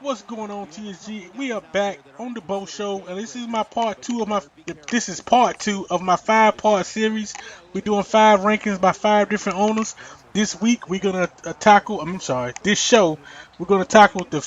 What's going on, TSG? We are back on the Bo Show, and this is my part two of my. This is part two of my five-part series. We're doing five rankings by five different owners. This week we're gonna tackle. I'm sorry. This show we're gonna tackle the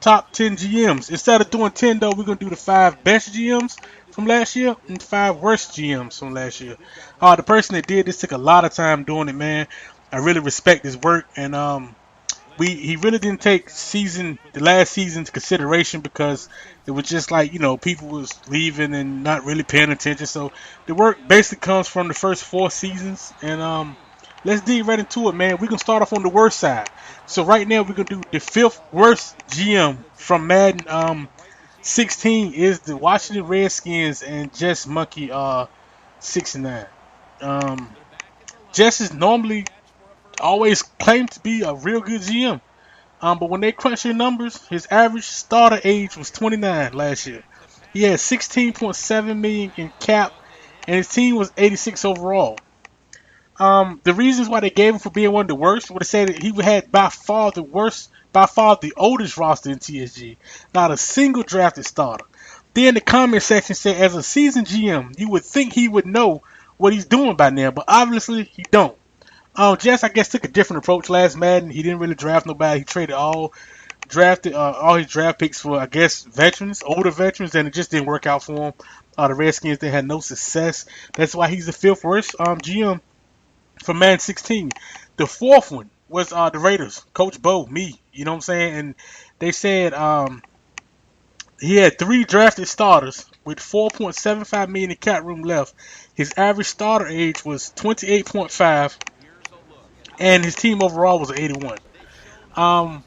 top 10 GMs. Instead of doing 10 though, we're gonna do the five best GMs from last year and five worst GMs from last year. The person that did this took a lot of time doing it, man. I really respect his work, and he really didn't take the last season into consideration because it was just like, people was leaving and not really paying attention. So the work basically comes from the first four seasons, and let's dig right into it, man. We're gonna start off on the worst side. So right now we're gonna do the fifth worst GM from Madden 16 is the Washington Redskins and Jess Monkey 69. Um, Jess is normally always claimed to be a real good GM. But when they crunch your numbers, his average starter age was 29 last year. He had 16.7 million in cap, and his team was 86 overall. The reasons why they gave him for being one of the worst would have said that he had by far the worst, by far the oldest roster in TSG, not a single drafted starter. Then the comment section said, as a seasoned GM, you would think he would know what he's doing by now, but obviously he don't. Jess, I guess, took a different approach last Madden. He didn't really draft nobody. He traded all his draft picks for, I guess, veterans, older veterans, and it just didn't work out for him. The Redskins, they had no success. That's why he's the fifth worst GM for Madden 16. The fourth one was the Raiders, Coach Bo, me. You know what I'm saying? And they said he had three drafted starters with 4.75 million in cap room left. His average starter age was 28.5, and his team overall was 81. Um,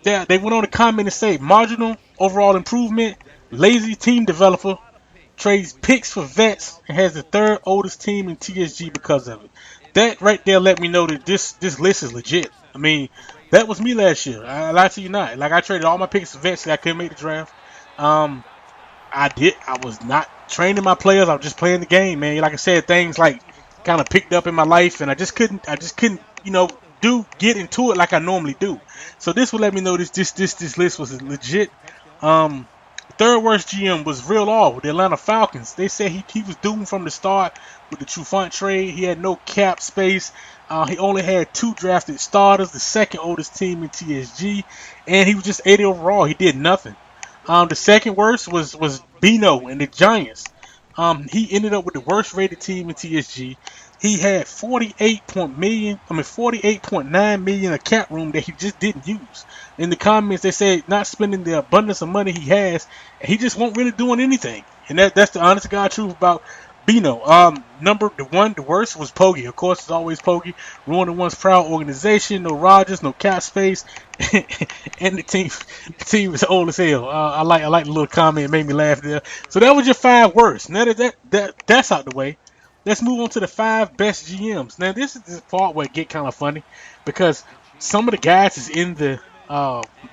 they went on to comment and say marginal overall improvement, lazy team developer, trades picks for vets, and has the third oldest team in TSG because of it. That right there let me know that this list is legit. I mean, that was me last year. I lie to you not. Like, I traded all my picks for vets that I couldn't make the draft. Um, I was not training my players. I was just playing the game, man. Like I said, things like kind of picked up in my life, and I just couldn't, get into it like I normally do. So this would let me know this list was legit. Um, Third worst GM was Real All with the Atlanta Falcons. They said he was doomed from the start with the Trufant trade. He had no cap space. He only had two drafted starters, the second oldest team in TSG, and he was just 80 overall. He did nothing. The second worst was Bino and the Giants. He ended up with the worst rated team in TSG. He had 48.9 million of cap room that he just didn't use. In the comments, they said not spending the abundance of money he has, and he just won't really doing anything. And that's the honest to God truth about Bino. The worst was Poggi. Of course, it's always Poggi. Ruining one's proud organization. No Rodgers, no cap space, and the team is old as hell. I like the little comment. It made me laugh there. So that was your five worst. Now that's out the way. Let's move on to the five best GMs. Now this is the part where it get kind of funny because some of the guys is in the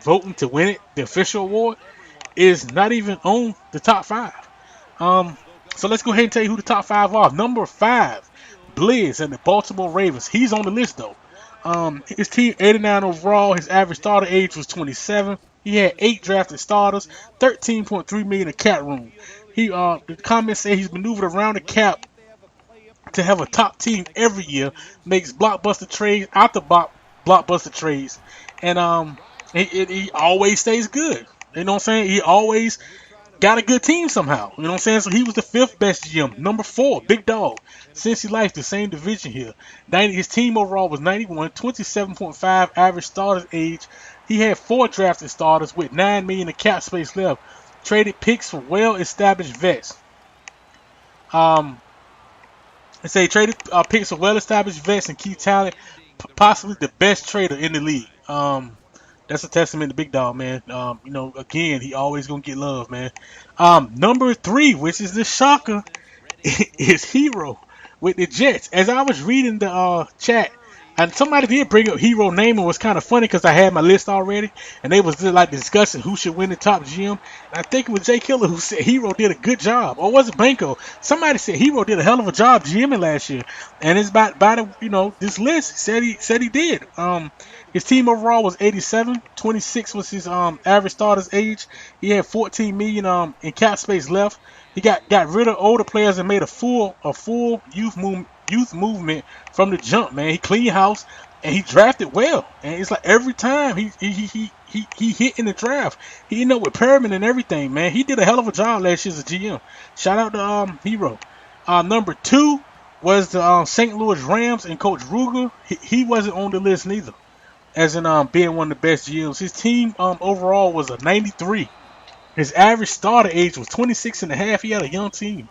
voting to win it, the official award, is not even on the top five. Um, so let's go ahead and tell you who the top five are. Number five, Blizz and the Baltimore Ravens. He's on the list though. His team 89 overall. His average starter age was 27. He had 8 drafted starters, 13.3 million in cap room. The comments say he's maneuvered around the cap to have a top team every year, makes blockbuster trades out the blockbuster trades, and he always stays good. You know what I'm saying? He always got a good team somehow. You know what I'm saying? So he was the fifth best GM. Number 4, Big Dog. Cincy Life, the same division here. His team overall was 91, 27.5 average starters age. He had 4 drafted starters with 9 million in cap space left. Traded picks for well-established vets. They say traded picks for well-established vets and key talent, possibly the best trader in the league. That's a testament to Big Dog, man. Again, he always gonna get love, man. Number 3, which is the shocker, is Hero with the Jets. As I was reading the chat, and somebody did bring up Hero name, and it was kind of funny because I had my list already, and they was like discussing who should win the top GM. And I think it was Jay Killer who said Hero did a good job, or was it Banco? Somebody said Hero did a hell of a job GMing last year, and it's by the this list said he did. His team overall was 87. 26 was his average starter's age. He had 14 million in cap space left. He got rid of older players and made a full youth movement from the jump. Man, he cleaned house and he drafted well. And it's like every time he hit in the draft, he ended up with pyramid and everything. Man, he did a hell of a job last year as a GM. Shout out to Hero. Number 2 was the St. Louis Rams and Coach Ruger. He wasn't on the list neither, as in being one of the best GMs. His team overall was a 93. His average starter age was 26 and a half. He had a young team.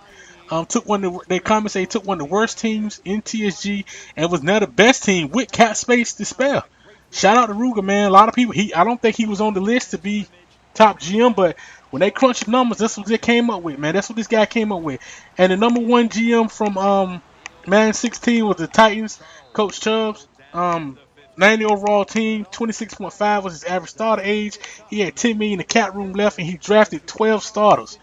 They comments say he took one of the worst teams in TSG and was now the best team with cap space to spare. Shout out to Ruger, man. A lot of people. I don't think he was on the list to be top GM, but when they crunched the numbers, that's what they came up with, man. That's what this guy came up with. And the number 1 GM from Man 16 was the Titans, Coach Chubbs. 90 overall team, 26.5 was his average starter age. He had 10 million in cap room left, and he drafted 12 starters.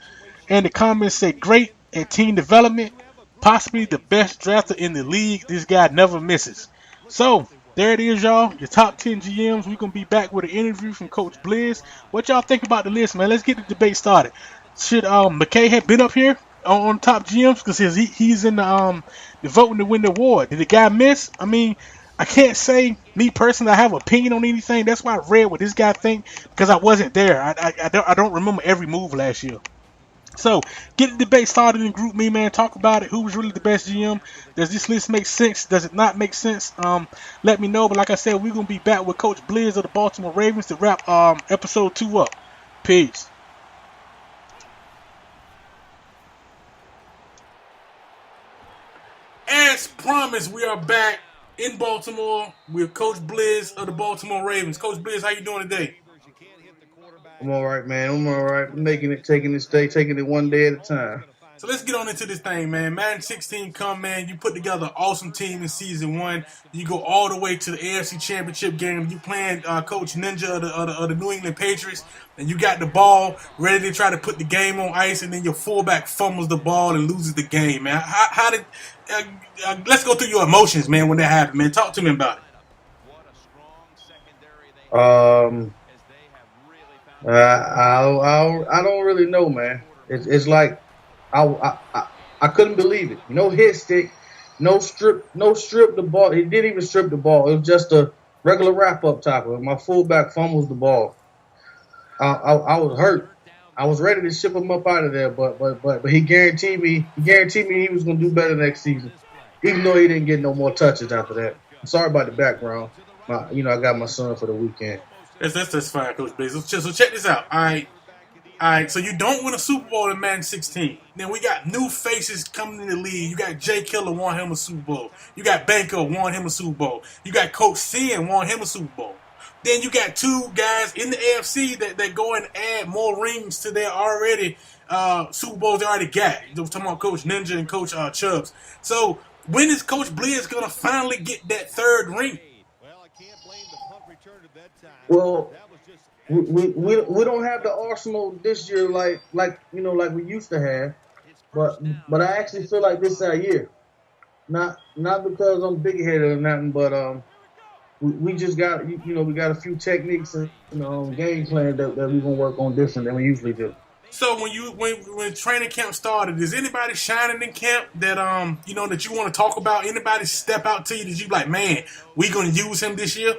And the comments say great at team development, possibly the best drafter in the league. This guy never misses. So there it is, y'all. Your top 10 GMs. We're gonna be back with an interview from Coach Blizz. What y'all think about the list, man? Let's get the debate started. Should McKay have been up here on top GMs because he's in the voting to win the award? Did the guy miss? I mean, I can't say, me personally, I have an opinion on anything. That's why I read what this guy think, because I wasn't there. I don't remember every move last year. So, get the debate started in Group Me, man. Talk about it. Who was really the best GM? Does this list make sense? Does it not make sense? Let me know. But like I said, we're going to be back with Coach Blizz of the Baltimore Ravens to wrap episode 2 up. Peace. As promised, we are back in Baltimore with Coach Blizz of the Baltimore Ravens. Coach Blizz, how you doing today? I'm all right, man. I'm all right. I'm taking it one day at a time. So let's get on into this thing, man. Madden 16 come, man. You put together an awesome team in Season 1. You go all the way to the AFC Championship game. You playing Coach Ninja of the New England Patriots, and you got the ball ready to try to put the game on ice, and then your fullback fumbles the ball and loses the game, man. How did let's go through your emotions, man, when that happened, man. Talk to me about it. I don't really know, man. It's like I couldn't believe it. No hit stick, no strip the ball. He didn't even strip the ball. It was just a regular wrap up tackle. My fullback fumbles the ball. I was hurt. I was ready to ship him up out of there, but he guaranteed me he was gonna do better next season, even though he didn't get no more touches after that. I'm sorry about the background. I got my son for the weekend. That's fine, Coach Blizz. So check this out. All right, so you don't win a Super Bowl in Madden 16. Then we got new faces coming in the league. You got Jay Killer, won him a Super Bowl. You got Banker, won him a Super Bowl. You got Coach Sin, won him a Super Bowl. Then you got 2 guys in the AFC that go and add more rings to their already Super Bowls they already got. We're talking about Coach Ninja and Coach Chubbs. So when is Coach Blizz going to finally get that 3rd ring? Well, we don't have the arsenal this year like we used to have, but I actually feel like this is our year. Not because I'm big headed or nothing, but we just got we got a few techniques and game plan that we're gonna work on different than we usually do. So when training camp started, is anybody shining in camp that that you want to talk about? Anybody step out to you that you like, man, we gonna use him this year?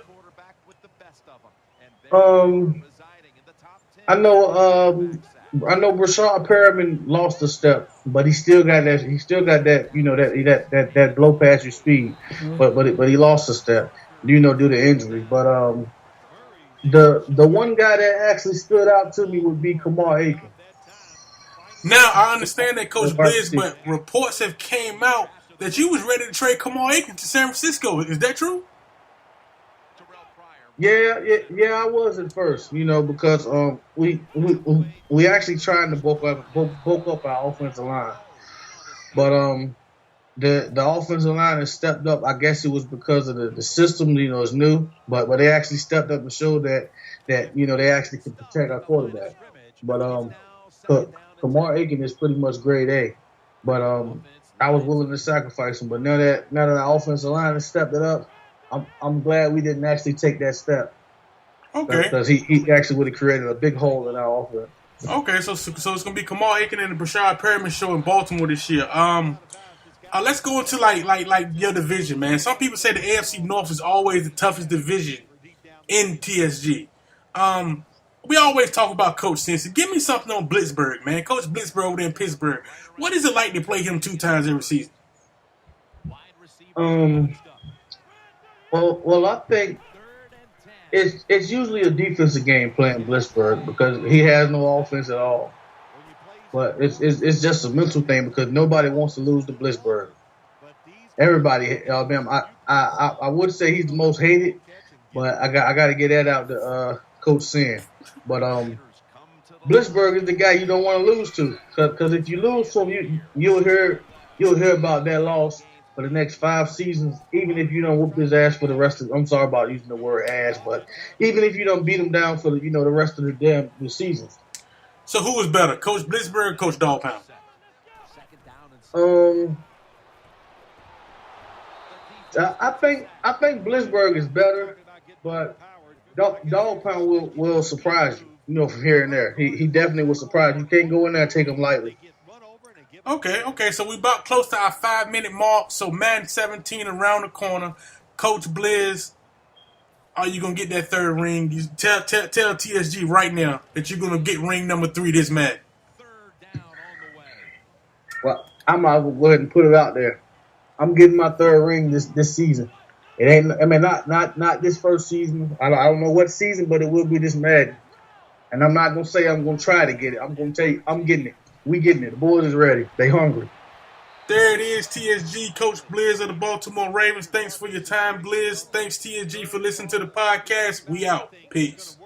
I know Brashad Perriman lost a step, but he still got that. He still got that. That blow past your speed, but he lost a step. Due to injury. But the one guy that actually stood out to me would be Kamar Aiken. Now I understand that, Coach Blizz, but reports have came out that you was ready to trade Kamar Aiken to San Francisco. Is that true? Yeah, I was at first, because we actually trying to bulk up our offensive line, but the offensive line has stepped up. I guess it was because of the system, is new, but they actually stepped up and showed that they actually can protect our quarterback. But Kamar Aiken is pretty much grade A, but I was willing to sacrifice him. But now that our offensive line has stepped it up, I'm glad we didn't actually take that step Okay. because he actually would have created a big hole in our offense. Okay, so it's gonna be Kamal Aiken and the Brashad Perriman show in Baltimore this year. Let's go into like your division, man. Some people say the AFC North is always the toughest division in TSG. Um, we always talk about Coach Cincy. Give me something on Blitzburg, man. Coach Blitzburg over there in Pittsburgh. What is it like to play him 2 times every season? Um, well, I think it's usually a defensive game playing Blitzburg because he has no offense at all. But it's just a mental thing because nobody wants to lose to Blitzburg. Everybody, I would say he's the most hated, but I got to get that out to Coach Sin. But Blitzburg is the guy you don't want to lose to because if you lose to him, you'll hear about that loss for the next 5 seasons. Even if you don't whoop his ass for the rest of, I'm sorry about using the word ass, but even if you don't beat him down for the rest of the seasons. So who was better, Coach Blitzburg or Coach Dog Pound? Um, I think Blitzburg is better, but Dog Pound will surprise you. From here and there, he definitely will surprise you. You can't go in there and take him lightly. Okay. So we about close to our 5 minute mark. So man 17 around the corner. Coach Blizz, are you gonna get that third ring? You tell TSG right now that you're gonna get ring number 3 this match. Well, I might as well go ahead and put it out there. I'm getting my third ring this season. It ain't. I mean, not this first season. I don't know what season, but it will be this Madden. And I'm not gonna say I'm gonna try to get it. I'm gonna tell you I'm getting it. We getting it. The boys is ready. They hungry. There it is, TSG, Coach Blizz of the Baltimore Ravens. Thanks for your time, Blizz. Thanks, TSG, for listening to the podcast. We out. Peace.